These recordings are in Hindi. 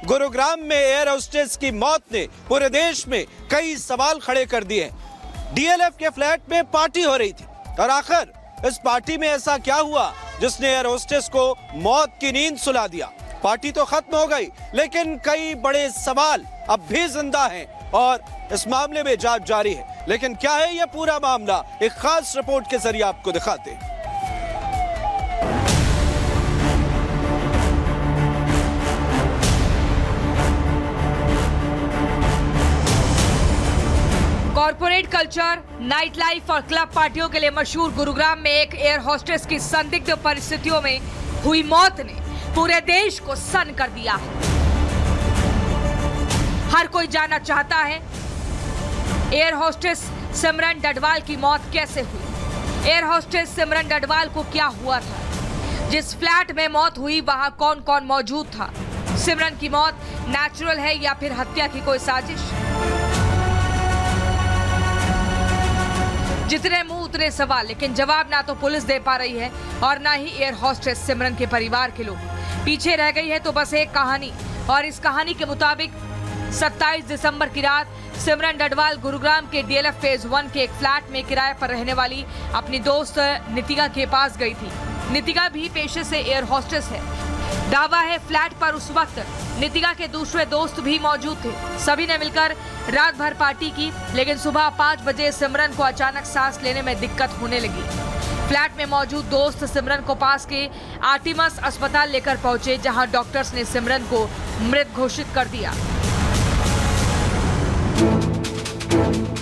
गुरुग्राम में एयर होस्टेस की मौत ने पूरे देश में कई सवाल खड़े कर दिए। डीएलएफ के फ्लैट में पार्टी हो रही थी और आखिर इस पार्टी में ऐसा क्या हुआ जिसने एयर होस्टेस को मौत की नींद सुला दिया। पार्टी तो खत्म हो गई, लेकिन कई बड़े सवाल अब भी जिंदा हैं और इस मामले में जांच जारी है। लेकिन क्या है यह पूरा मामला, एक खास रिपोर्ट के जरिए आपको दिखाते हैं। कॉर्पोरेट कल्चर, नाइट लाइफ और क्लब पार्टियों के लिए मशहूर गुरुग्राम में एक एयर होस्टेस की संदिग्ध परिस्थितियों में हुई मौत ने पूरे देश को सन्न कर दिया है। हर कोई जानना चाहता है एयर होस्टेस सिमरन डडवाल की मौत कैसे हुई। एयर होस्टेस सिमरन डडवाल को क्या हुआ था, जिस फ्लैट में मौत हुई वहां कौन कौन मौजूद था। सिमरन की मौत नेचुरल है या फिर हत्या की कोई साजिश। जितने मुंह उतने सवाल, लेकिन जवाब ना तो पुलिस दे पा रही है और ना ही एयर होस्टेस सिमरन के परिवार के लोग। पीछे रह गई है तो बस एक कहानी, और इस कहानी के मुताबिक 27 दिसंबर की रात सिमरन डडवाल गुरुग्राम के डीएलएफ फेज 1 के एक फ्लैट में किराए पर रहने वाली अपनी दोस्त नितिका के पास गई थी। नितिका भी पेशे से एयर होस्टेस है। दावा है फ्लैट पर उस वक्त नितिका के दूसरे दोस्त भी मौजूद थे। सभी ने मिलकर रात भर पार्टी की, लेकिन सुबह 5 बजे सिमरन को अचानक सांस लेने में दिक्कत होने लगी। फ्लैट में मौजूद दोस्त सिमरन को पास के आर्टिमस अस्पताल लेकर पहुंचे, जहां डॉक्टर्स ने सिमरन को मृत घोषित कर दिया।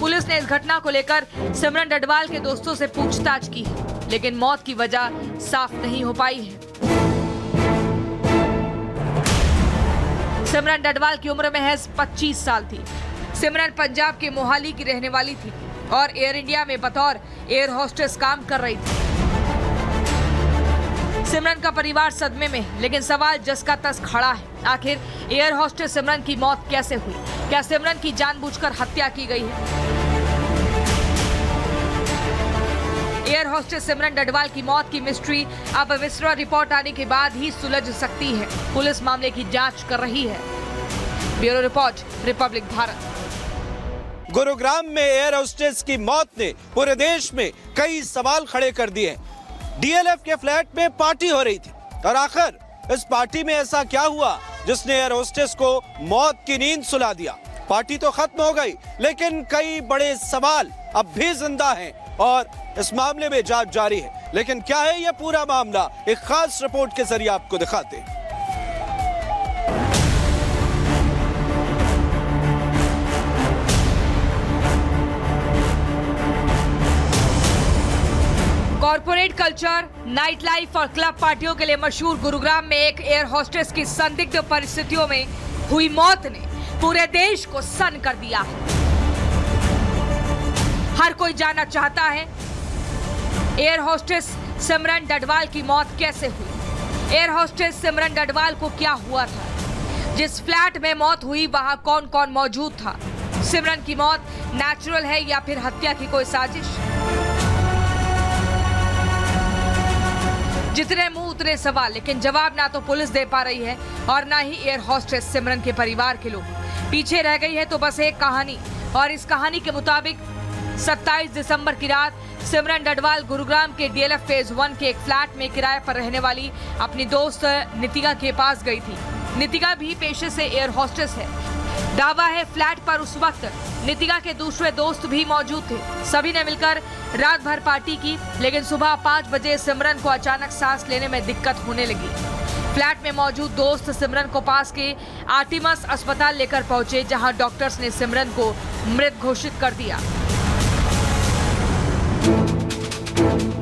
पुलिस ने इस घटना को लेकर सिमरन डडवाल के दोस्तों से पूछताछ की है, लेकिन मौत की वजह साफ नहीं हो पाई है। सिमरन डडवाल की उम्र महज 25 साल थी। सिमरन पंजाब के मोहाली की रहने वाली थी और एयर इंडिया में बतौर एयर होस्टेस काम कर रही थी। सिमरन का परिवार सदमे में है, लेकिन सवाल जस का तस खड़ा है। आखिर एयर होस्टेस सिमरन की मौत कैसे हुई? क्या सिमरन की जानबूझकर हत्या की गई है? एयर होस्टेस सिमरन डडवाल की मौत की मिस्ट्री अब विस्तार रिपोर्ट आने के बाद ही सुलझ सकती है। पुलिस मामले की जांच कर रही है। Bureau report, Republic Bharat. Gurugram में एयर होस्टेस की मौत ने पूरे देश में कई सवाल खड़े कर दिए। डीएलएफ के फ्लैट में पार्टी हो रही थी और आखिर इस पार्टी में ऐसा क्या हुआ जिसने एयर होस्टेस को मौत की नींद सुला दिया। पार्टी तो खत्म हो गई, लेकिन कई बड़े सवाल अब भी जिंदा हैं और इस मामले में जांच जारी है। लेकिन क्या है यह पूरा मामला, एक खास रिपोर्ट के जरिए आपको दिखाते हैं। कॉर्पोरेट कल्चर, नाइट लाइफ और क्लब पार्टियों के लिए मशहूर गुरुग्राम में एक एयर होस्टेस की संदिग्ध परिस्थितियों में हुई मौत ने पूरे देश को सन्न कर दिया है। हर कोई जानना चाहता है एयर होस्टेस सिमरन डडवाल की मौत कैसे हुई। एयर होस्टेस सिमरन डडवाल को क्या हुआ था, जिस फ्लैट में मौत हुई वहां कौन कौन मौजूद था। सिमरन की मौत नेचुरल है या फिर हत्या की कोई साजिश। जितने मुंह उतने सवाल, लेकिन जवाब ना तो पुलिस दे पा रही है और ना ही एयर होस्टेस सिमरन के परिवार के लोग। पीछे रह गई है तो बस एक कहानी, और इस कहानी के मुताबिक 27 दिसंबर की रात सिमरन डडवाल गुरुग्राम के डीएलएफ फेज 1 के एक फ्लैट में किराए पर रहने वाली अपनी दोस्त नितिका के पास गई थी। नितिका भी पेशे से एयर होस्टेस है। दावा है फ्लैट पर उस वक्त नितिका के दूसरे दोस्त भी मौजूद थे। सभी ने मिलकर रात भर पार्टी की, लेकिन सुबह 5 बजे सिमरन को अचानक सांस लेने में दिक्कत होने लगी। फ्लैट में मौजूद दोस्त सिमरन को पास के आर्टिमस अस्पताल लेकर पहुंचे, जहां डॉक्टर्स ने सिमरन को मृत घोषित कर दिया।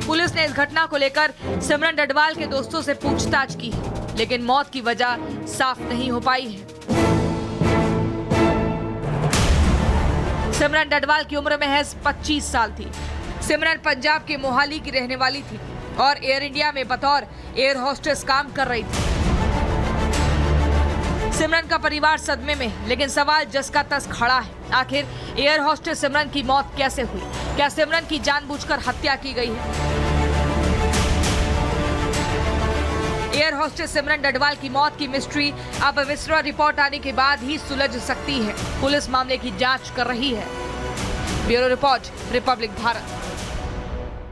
पुलिस ने इस घटना को लेकर सिमरन डडवाल के दोस्तों से पूछताछ की है, लेकिन मौत की वजह साफ नहीं हो पाई है। सिमरन डडवाल की उम्र महज 25 साल थी। सिमरन पंजाब के मोहाली की रहने वाली थी और एयर इंडिया में बतौर एयर होस्टेस काम कर रही थी। सिमरन का परिवार सदमे में है, लेकिन सवाल जस का तस खड़ा है। आखिर एयर होस्टेस सिमरन की मौत कैसे हुई? क्या सिमरन की जानबूझकर हत्या की गई है? एयर होस्टेस सिमरन डडवाल की मौत की मिस्ट्री अब विस्तार रिपोर्ट आने के बाद ही सुलझ सकती है। पुलिस मामले की जांच कर रही है। Bureau report, Republic Bharat.